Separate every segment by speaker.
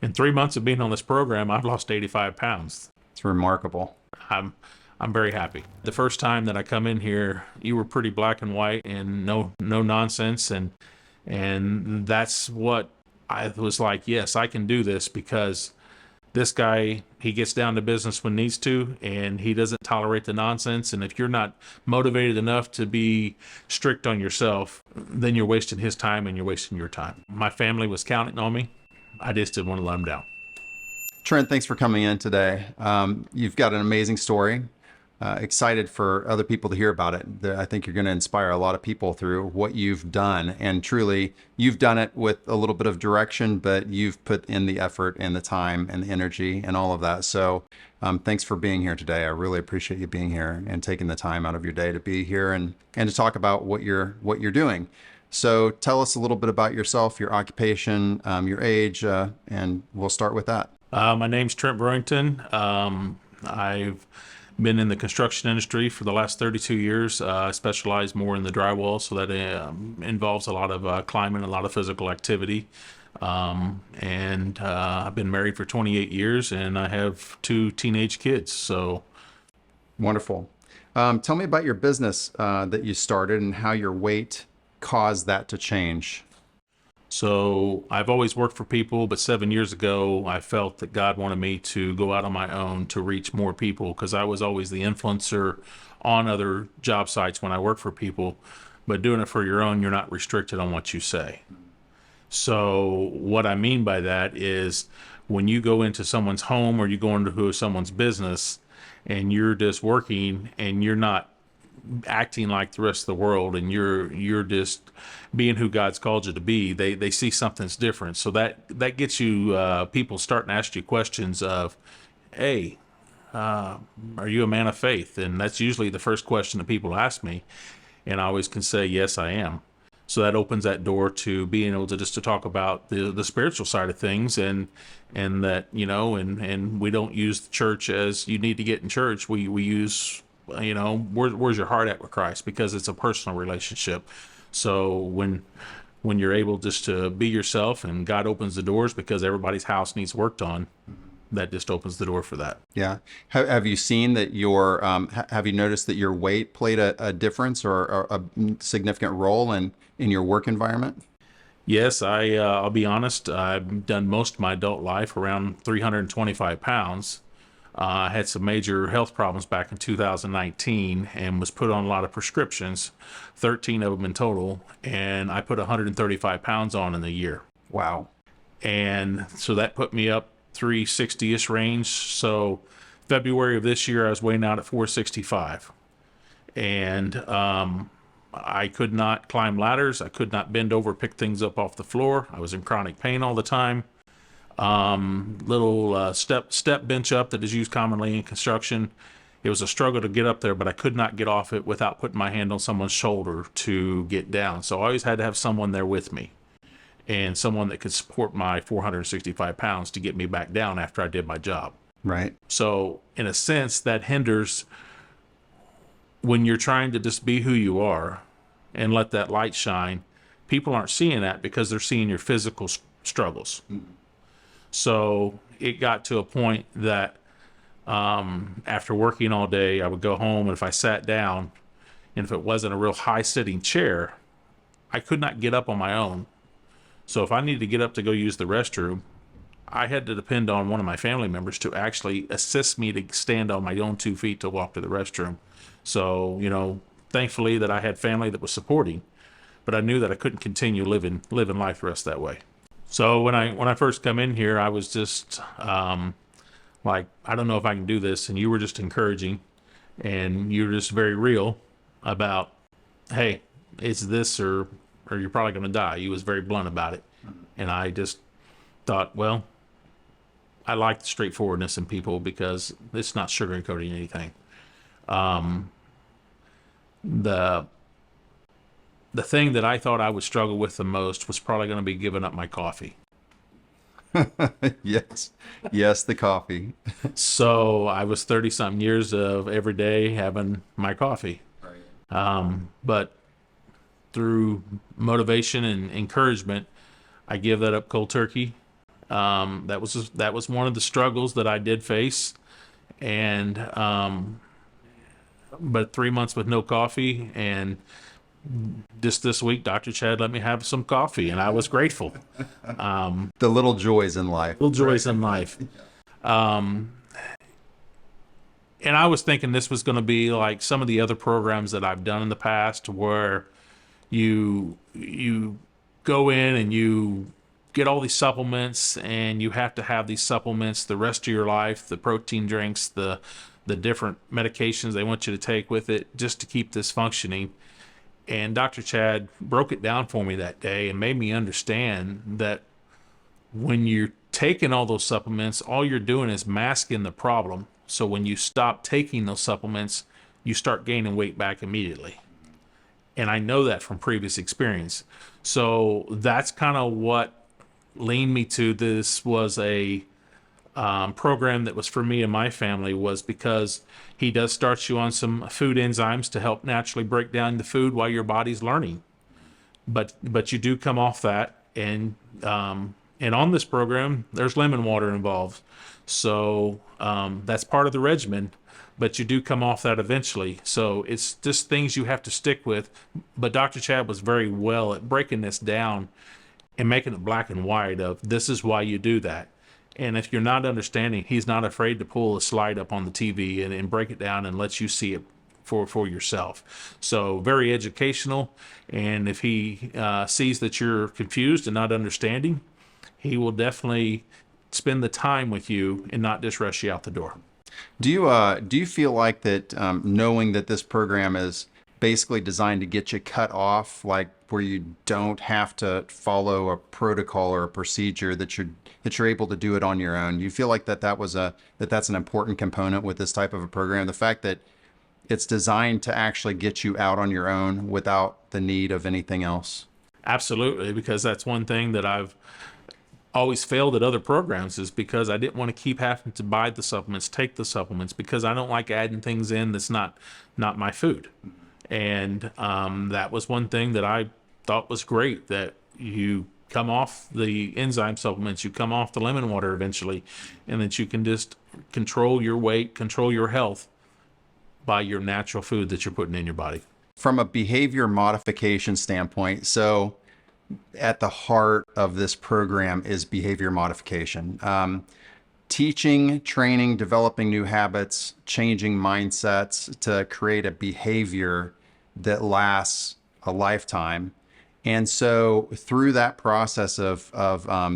Speaker 1: In 3 months of being on this program, I've lost 85 pounds.
Speaker 2: It's remarkable.
Speaker 1: I'm I'm very happy. The first time that I come in here, you were pretty black and white and no nonsense, and that's what I was like, yes, I can do this, because this guy, he gets down to business when needs to, and he doesn't tolerate the nonsense. And if you're not motivated enough to be strict on yourself, then you're wasting his time and you're wasting your time. My family was counting on me. I just didn't want to let them down.
Speaker 2: Trent, thanks for coming in today. You've got an amazing story. Excited for other people to hear about it. I think you're going to inspire a lot of people through what you've done. And truly, you've done it with a little bit of direction, but you've put in the effort and the time and the energy and all of that. So thanks for being here today. I really appreciate you being here and taking the time out of your day to be here and to talk about what you're doing. So tell us a little bit about yourself, your occupation, your age, and we'll start with that.
Speaker 1: My name's Trent Brewington. I've been in the construction industry for the last 32 years. I specialize more in the drywall, so that involves a lot of climbing, a lot of physical activity. And I've been married for 28 years, and I have 2 teenage kids. So
Speaker 2: wonderful. Tell me about your business that you started and how your weight caused that to change.
Speaker 1: So I've always worked for people, but 7 years ago, I felt that God wanted me to go out on my own to reach more people, because I was always the influencer on other job sites when I worked for people. But doing it for your own, you're not restricted on what you say. So what I mean by that is, when you go into someone's home or you go into someone's business and you're just working and you're not acting like the rest of the world, and you're just being who God's called you to be, they see something's different. So that gets you people starting to ask you questions of, hey, are you a man of faith? And that's usually the first question that people ask me, and I always can say, yes, I am. So that opens that door to being able to just to talk about the spiritual side of things, and that, and we don't use the church as you need to get in church. We use, where's your heart at with Christ, because it's a personal relationship. So when you're able just to be yourself, and God opens the doors, because everybody's house needs worked on, that just opens the door for that.
Speaker 2: Yeah. Have you seen that have you noticed that your weight played a difference or a significant role in your work environment?
Speaker 1: Yes, I'll be honest. I've done most of my adult life around 325 pounds. I had some major health problems back in 2019 and was put on a lot of prescriptions, 13 of them in total, and I put 135 pounds on in a year.
Speaker 2: Wow.
Speaker 1: And so that put me up 360-ish range. So February of this year, I was weighing out at 465. And I could not climb ladders. I could not bend over, pick things up off the floor. I was in chronic pain all the time. Little step bench up that is used commonly in construction. It was a struggle to get up there, but I could not get off it without putting my hand on someone's shoulder to get down. So I always had to have someone there with me, and someone that could support my 465 pounds to get me back down after I did my job.
Speaker 2: Right.
Speaker 1: So in a sense, that hinders when you're trying to just be who you are and let that light shine. People aren't seeing that because they're seeing your physical struggles. Mm-hmm. So it got to a point that after working all day, I would go home, and if I sat down, and if it wasn't a real high sitting chair, I could not get up on my own. So if I needed to get up to go use the restroom, I had to depend on one of my family members to actually assist me to stand on my own 2 feet to walk to the restroom. So, thankfully that I had family that was supporting, but I knew that I couldn't continue living life the rest that way. So when I first come in here, I was just like, I don't know if I can do this. And you were just encouraging, and you were just very real about, hey, it's this or you're probably going to die. You was very blunt about it. And I just thought, well, I like the straightforwardness in people, because it's not sugarcoating anything. The thing that I thought I would struggle with the most was probably going to be giving up my coffee.
Speaker 2: Yes, the coffee.
Speaker 1: So I was 30-something years of every day having my coffee. Right. But through motivation and encouragement, I give that up cold turkey. That was one of the struggles that I did face, and but 3 months with no coffee, and just this week, Dr. Chad let me have some coffee, and I was grateful.
Speaker 2: The little joys in life.
Speaker 1: Little joys in life. And I was thinking this was going to be like some of the other programs that I've done in the past, where you go in and you get all these supplements, and you have to have these supplements the rest of your life, the protein drinks, the different medications they want you to take with it just to keep this functioning. And Dr. Chad broke it down for me that day and made me understand that when you're taking all those supplements, all you're doing is masking the problem. So when you stop taking those supplements, you start gaining weight back immediately. And I know that from previous experience. So that's kind of what leaned me to this. Was a program that was for me and my family, was because he does start you on some food enzymes to help naturally break down the food while your body's learning. But you do come off that, and on this program, there's lemon water involved. So that's part of the regimen, but you do come off that eventually. So it's just things you have to stick with. But Dr. Chad was very well at breaking this down and making it black and white of this is why you do that. And if you're not understanding, he's not afraid to pull a slide up on the TV and break it down and let you see it for yourself. So very educational. And if he sees that you're confused and not understanding, he will definitely spend the time with you and not just rush you out the door.
Speaker 2: Do you feel like that, knowing that this program is basically designed to get you cut off, like where you don't have to follow a protocol or a procedure, that you're able to do it on your own? Do you feel like that's an important component with this type of a program? The fact that it's designed to actually get you out on your own without the need of anything else?
Speaker 1: Absolutely, because that's one thing that I've always failed at other programs, is because I didn't want to keep having to buy the supplements, take the supplements, because I don't like adding things in that's not my food. And that was one thing that I thought was great, that you come off the enzyme supplements, you come off the lemon water eventually, and that you can just control your weight, control your health by your natural food that you're putting in your body.
Speaker 2: From a behavior modification standpoint, so at the heart of this program is behavior modification. Teaching, training, developing new habits, changing mindsets to create a behavior that lasts a lifetime. And so through that process of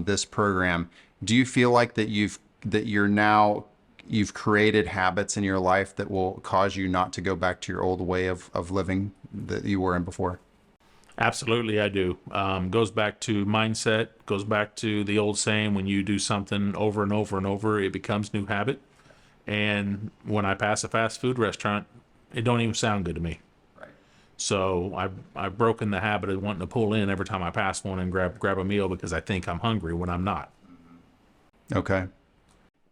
Speaker 2: this program, do you feel like that you've created habits in your life that will cause you not to go back to your old way of living that you were in before?
Speaker 1: Absolutely, I do. Goes back to mindset, goes back to the old saying, when you do something over and over and over, it becomes new habit. And when I pass a fast food restaurant, it don't even sound good to me.
Speaker 2: Right.
Speaker 1: So I've broken the habit of wanting to pull in every time I pass one and grab a meal, because I think I'm hungry when I'm not.
Speaker 2: Okay.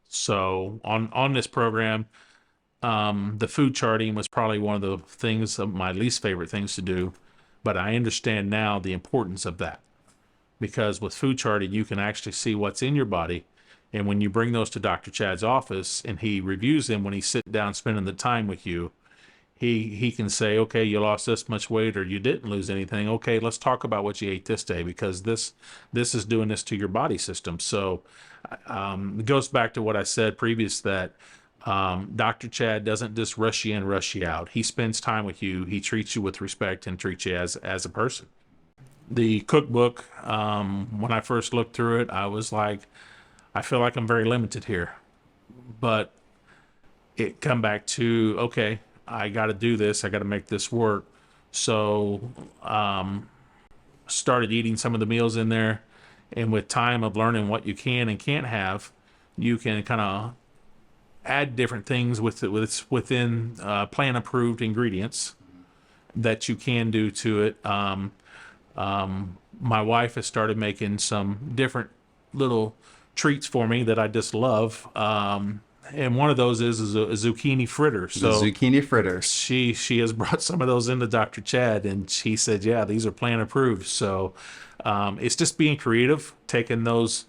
Speaker 1: So on this program, the food charting was probably one of the things, of my least favorite things to do. But I understand now the importance of that, because with food charting, you can actually see what's in your body. And when you bring those to Dr. Chad's office and he reviews them, when he sits down spending the time with you, he can say, okay, you lost this much weight, or you didn't lose anything. Okay, let's talk about what you ate this day, because this is doing this to your body system. So it goes back to what I said previous, that Dr. Chad doesn't just rush you in, rush you out. He spends time with you. He treats you with respect and treats you as a person. The cookbook, when I first looked through it, I was like, I feel like I'm very limited here. But it come back to, okay, I got to do this. I got to make this work. So started eating some of the meals in there. And with time of learning what you can and can't have, you can kind of add different things within plan approved ingredients that you can do to it. My wife has started making some different little treats for me that I just love. and one of those is a zucchini fritter.
Speaker 2: The
Speaker 1: So
Speaker 2: zucchini fritters.
Speaker 1: she has brought some of those into Dr. Chad, and she said, yeah, these are plant approved. So it's just being creative, taking those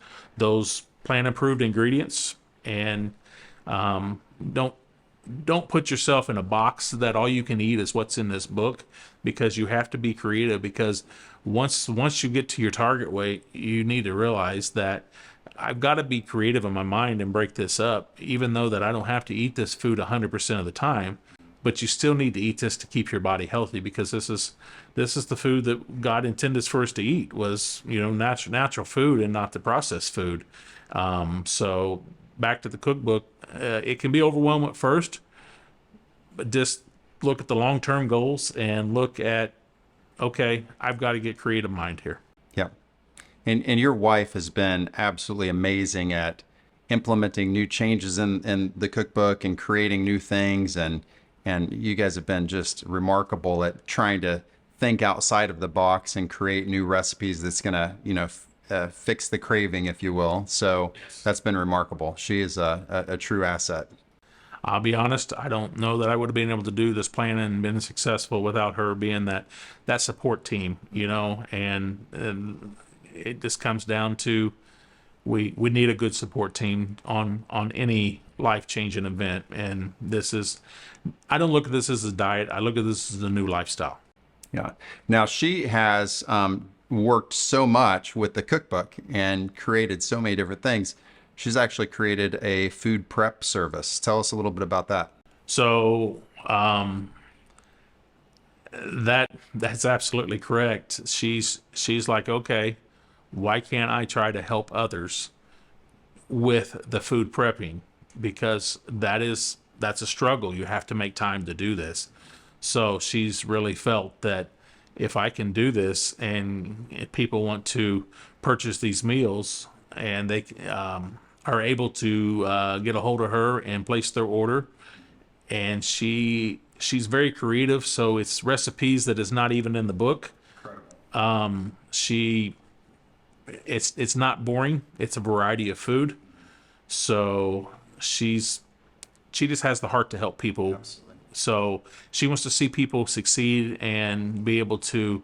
Speaker 1: plant approved ingredients, and don't put yourself in a box that all you can eat is what's in this book, because you have to be creative. Because once you get to your target weight, you need to realize that I've got to be creative in my mind and break this up, even though that I don't have to eat this food 100% of the time. But you still need to eat this to keep your body healthy, because this is the food that God intended for us to eat, was, natural food and not the processed food. So back to the cookbook, it can be overwhelming at first, but just look at the long-term goals and look at, okay, I've got to get creative mind here.
Speaker 2: Yeah. And your wife has been absolutely amazing at implementing new changes in the cookbook and creating new things. And you guys have been just remarkable at trying to think outside of the box and create new recipes that's going to, fix the craving, if you will. So that's been remarkable. She is a true asset.
Speaker 1: I'll be honest, I don't know that I would have been able to do this plan and been successful without her being that support team, and it just comes down to we need a good support team on any life-changing event. And I don't look at this as a diet. I look at this as a new lifestyle.
Speaker 2: Yeah. Now she has worked so much with the cookbook and created so many different things. She's actually created a food prep service. Tell us a little bit about that.
Speaker 1: So that's absolutely correct. She's like, okay, why can't I try to help others with the food prepping? Because that's a struggle. You have to make time to do this. So she's really felt that if I can do this, and if people want to purchase these meals, and they are able to get a hold of her and place their order, and she's very creative. So it's recipes that is not even in the book. It's not boring. It's a variety of food. So she just has the heart to help people. Absolutely. So she wants to see people succeed and be able to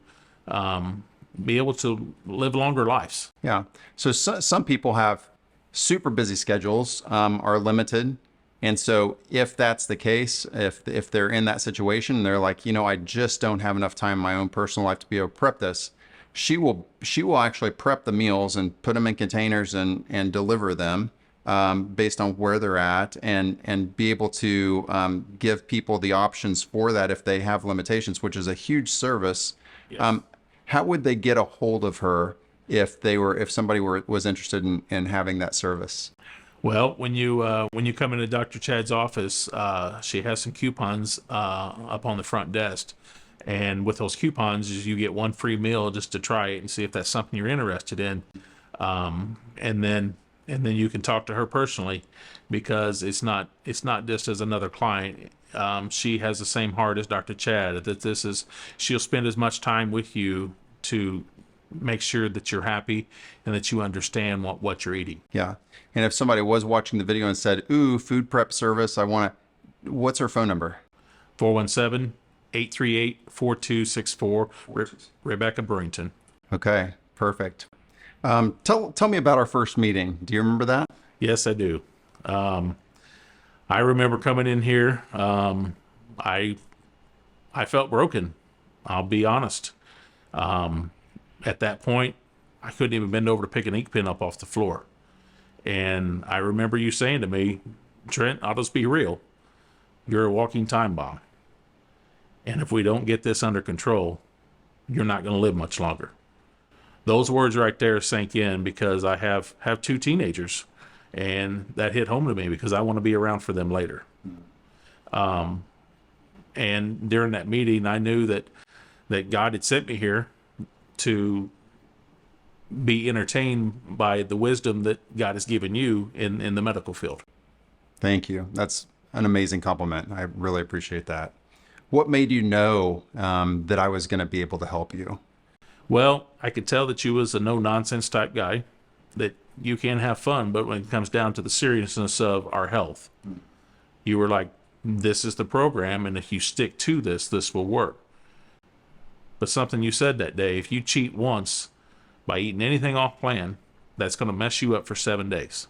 Speaker 1: live longer lives.
Speaker 2: Yeah. So some people have super busy schedules, are limited. And so if that's the case, if they're in that situation, they're like, I just don't have enough time in my own personal life to be able to prep this. She will actually prep the meals and put them in containers and deliver them based on where they're at, and be able to give people the options for that if they have limitations, which is a huge service. Yes. How would they get a hold of her if somebody was interested in having that service?
Speaker 1: Well, when you come into Dr. Chad's office, she has some coupons up on the front desk. And with those coupons, you get one free meal just to try it and see if that's something you're interested in. And then you can talk to her personally, because it's not just as another client. She has the same heart as Dr. Chad. She'll spend as much time with you to make sure that you're happy and that you understand what you're eating.
Speaker 2: Yeah. And if somebody was watching the video and said, "Ooh, food prep service, what's her phone number?"
Speaker 1: 417-838-4264. Rebecca Burrington.
Speaker 2: Okay, perfect. Tell me about our first meeting. Do you remember that?
Speaker 1: Yes, I do. I remember coming in here. I felt broken. I'll be honest. At that point, I couldn't even bend over to pick an ink pen up off the floor. And I remember you saying to me, "Trent, I'll just be real. You're a walking time bomb. And if we don't get this under control, you're not going to live much longer." Those words right there sank in, because I have two teenagers, and that hit home to me because I want to be around for them later. And during that meeting, I knew that God had sent me here to be entertained by the wisdom that God has given you in the medical field.
Speaker 2: Thank you. That's an amazing compliment. I really appreciate that. What made you know that I was going to be able to help you?
Speaker 1: Well, I could tell that you was a no-nonsense type guy, that you can have fun, but when it comes down to the seriousness of our health, you were like, this is the program, and if you stick to this, this will work. But something you said that day, if you cheat once by eating anything off plan, that's going to mess you up for 7 days.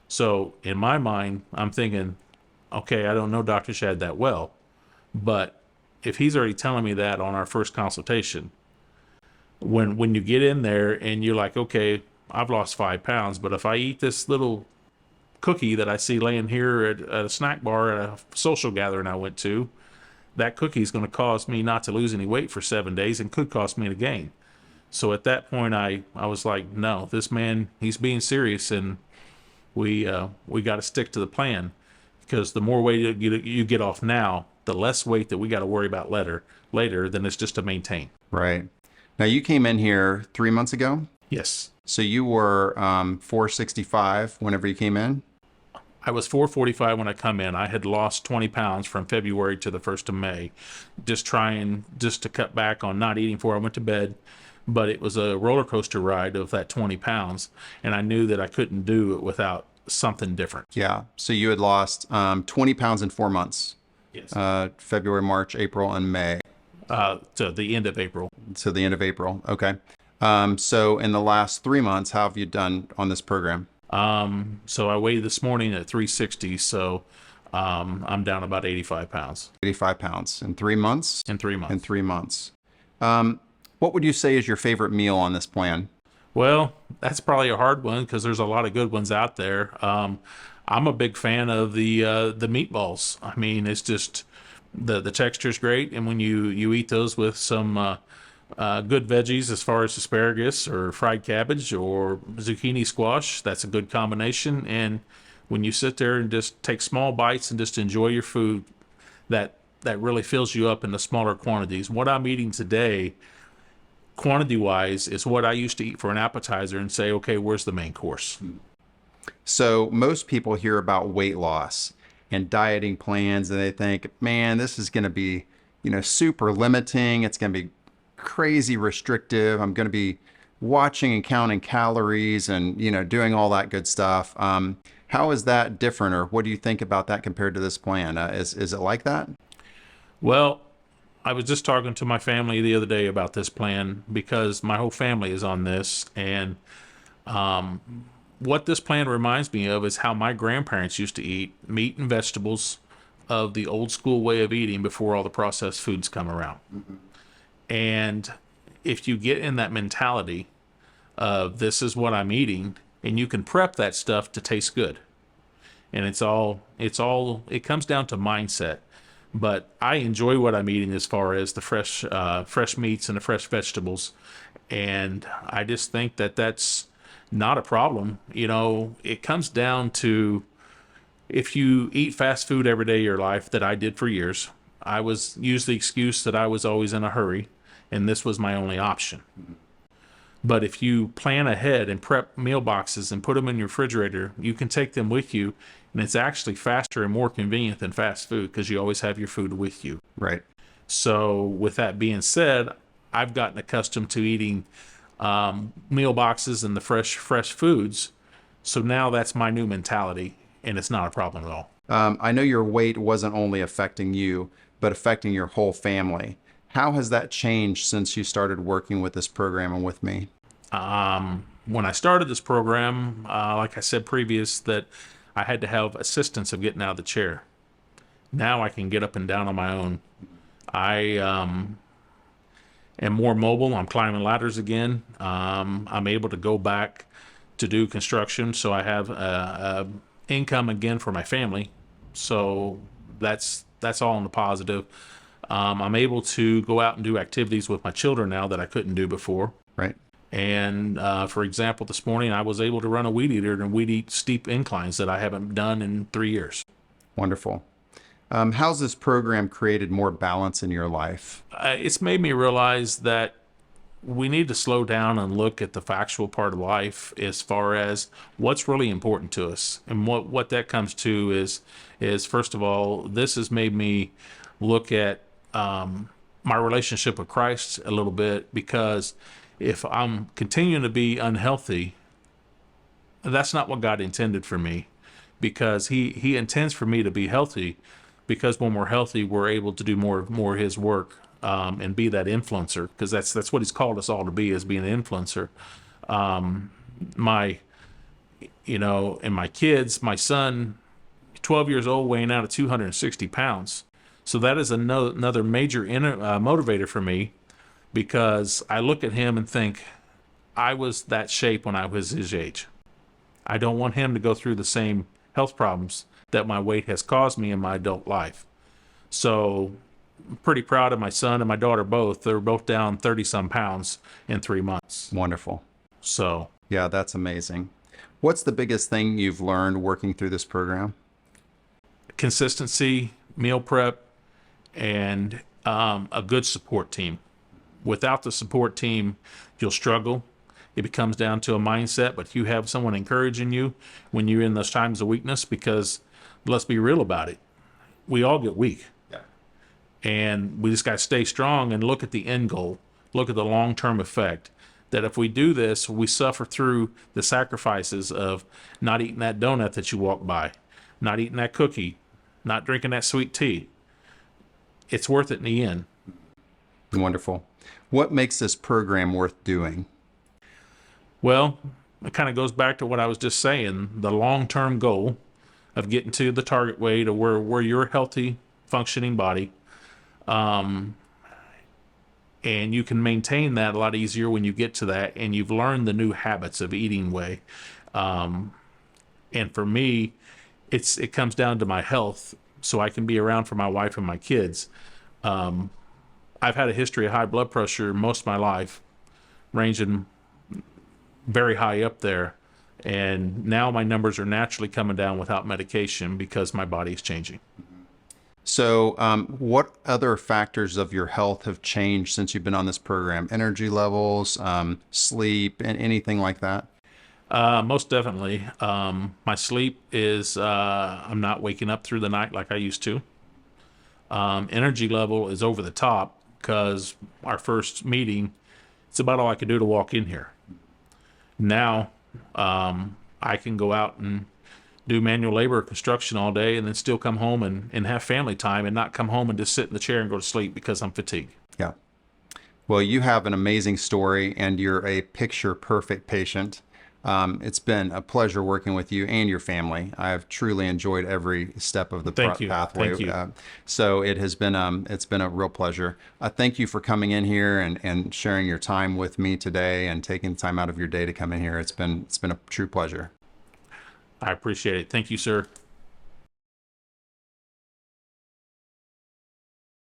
Speaker 1: So in my mind, I'm thinking, okay, I don't know Dr. Shad that well, but if he's already telling me that on our first consultation, when you get in there and you're like, okay, I've lost 5 pounds, but if I eat this little cookie that I see laying here at a snack bar at a social gathering I went to, that cookie is going to cause me not to lose any weight for 7 days and could cost me to gain. So at that point, I was like, no, this man, he's being serious, and we got to stick to the plan, because the more weight you get off now, the less weight that we got to worry about later than it's just to maintain.
Speaker 2: Right. Now, you came in here 3 months ago.
Speaker 1: Yes.
Speaker 2: So you were 465 whenever you came in?
Speaker 1: I was 445 when I come in. I had lost 20 pounds from February to the 1st of May, just to cut back on not eating before I went to bed. But it was a roller coaster ride of that 20 pounds, and I knew that I couldn't do it without something different.
Speaker 2: Yeah. So you had lost 20 pounds in 4 months.
Speaker 1: Yes.
Speaker 2: February, March, April, and May.
Speaker 1: To the end of April.
Speaker 2: To the end of April. Okay. So in the last 3 months, how have you done on this program?
Speaker 1: So I weighed this morning at 360, so I'm down about 85 pounds.
Speaker 2: 85 pounds in 3 months?
Speaker 1: In 3 months.
Speaker 2: In 3 months. What would you say is your favorite meal on this plan?
Speaker 1: Well, that's probably a hard one, because there's a lot of good ones out there. I'm a big fan of the meatballs. I mean, it's just the texture's great, and when you eat those with some good veggies, as far as asparagus or fried cabbage or zucchini squash, that's a good combination. And when you sit there and just take small bites and just enjoy your food, that really fills you up in the smaller quantities. What I'm eating today, quantity-wise, is what I used to eat for an appetizer and say, okay, where's the main course?
Speaker 2: So most people hear about weight loss and dieting plans, and they think, man, this is going to be, super limiting. It's going to be crazy restrictive. I'm going to be watching and counting calories and, doing all that good stuff. How is that different, or what do you think about that compared to this plan? Is it like that?
Speaker 1: Well, I was just talking to my family the other day about this plan, because my whole family is on this, and what this plan reminds me of is how my grandparents used to eat meat and vegetables of the old school way of eating before all the processed foods come around. Mm-hmm. And if you get in that mentality of this is what I'm eating, and you can prep that stuff to taste good. And it comes down to mindset. But I enjoy what I'm eating as far as the fresh meats and the fresh vegetables. And I just think that that's not a problem. It comes down to, if you eat fast food every day of your life, that I did for years, I was used the excuse that I was always in a hurry, and this was my only option. But if you plan ahead and prep meal boxes and put them in your refrigerator, you can take them with you, and it's actually faster and more convenient than fast food, because you always have your food with you.
Speaker 2: Right.
Speaker 1: So with that being said, I've gotten accustomed to eating meal boxes and the fresh foods. So now that's my new mentality, and it's not a problem at all.
Speaker 2: I know your weight wasn't only affecting you, but affecting your whole family. How has that changed since you started working with this program and with me?
Speaker 1: When I started this program, like I said previous, that I had to have assistance of getting out of the chair. Now I can get up and down on my own. I am more mobile. I'm climbing ladders again. I'm able to go back to do construction, so I have income again for my family. So that's all in the positive. I'm able to go out and do activities with my children now that I couldn't do before.
Speaker 2: Right.
Speaker 1: And for example, this morning I was able to run a weed eater and weed eat steep inclines that I haven't done in 3 years.
Speaker 2: Wonderful. How's this program created more balance in your life?
Speaker 1: It's made me realize that we need to slow down and look at the factual part of life as far as what's really important to us. And what that comes to is first of all, this has made me look at my relationship with Christ a little bit, because if I'm continuing to be unhealthy, that's not what God intended for me, because he intends for me to be healthy, because when we're healthy, we're able to do more of his work, and be that influencer, because that's what he's called us all to be, is being an influencer. My, and my kids, my son, 12 years old, weighing out at 260 pounds. So that is another major motivator for me, because I look at him and think, I was that shape when I was his age. I don't want him to go through the same health problems that my weight has caused me in my adult life. So I'm pretty proud of my son and my daughter both. They're both down 30 some pounds in 3 months.
Speaker 2: Wonderful.
Speaker 1: So
Speaker 2: Yeah, that's amazing. What's the biggest thing you've learned working through this program?
Speaker 1: consistency, meal prep, and a good support team. Without the support team, you'll struggle. It becomes down to a mindset, but you have someone encouraging you when you're in those times of weakness, because let's be real about it. We all get weak.
Speaker 2: Yeah.
Speaker 1: And we just got to stay strong and look at the end goal, look at the long-term effect. That if we do this, we suffer through the sacrifices of not eating that donut that you walk by, not eating that cookie, not drinking that sweet tea. It's worth it in the end.
Speaker 2: Wonderful. What makes this program worth doing?
Speaker 1: Well, it kind of goes back to what I was just saying, the long-term goal of getting to the target weight, or where you're a healthy, functioning body. And you can maintain that a lot easier when you get to that and you've learned the new habits of eating way. And for me, it comes down to my health, so I can be around for my wife and my kids. I've had a history of high blood pressure most of my life, ranging very high up there. And now my numbers are naturally coming down without medication, because my body is changing.
Speaker 2: So, what other factors of your health have changed since you've been on this program? Energy levels, sleep, and anything like that?
Speaker 1: Most definitely. My sleep is, I'm not waking up through the night like I used to. Energy level is over the top, because our first meeting, it's about all I could do to walk in here. Now, I can go out and do manual labor construction all day and then still come home and have family time, and not come home and just sit in the chair and go to sleep because I'm fatigued.
Speaker 2: Yeah. Well, you have an amazing story, and you're a picture perfect patient. It's been a pleasure working with you and your family. I've truly enjoyed every step of the pathway.
Speaker 1: Thank you.
Speaker 2: So it has been it's been a real pleasure. Thank you for coming in here and sharing your time with me today, and taking time out of your day to come in here. It's been a true pleasure.
Speaker 1: I appreciate it. Thank you, sir.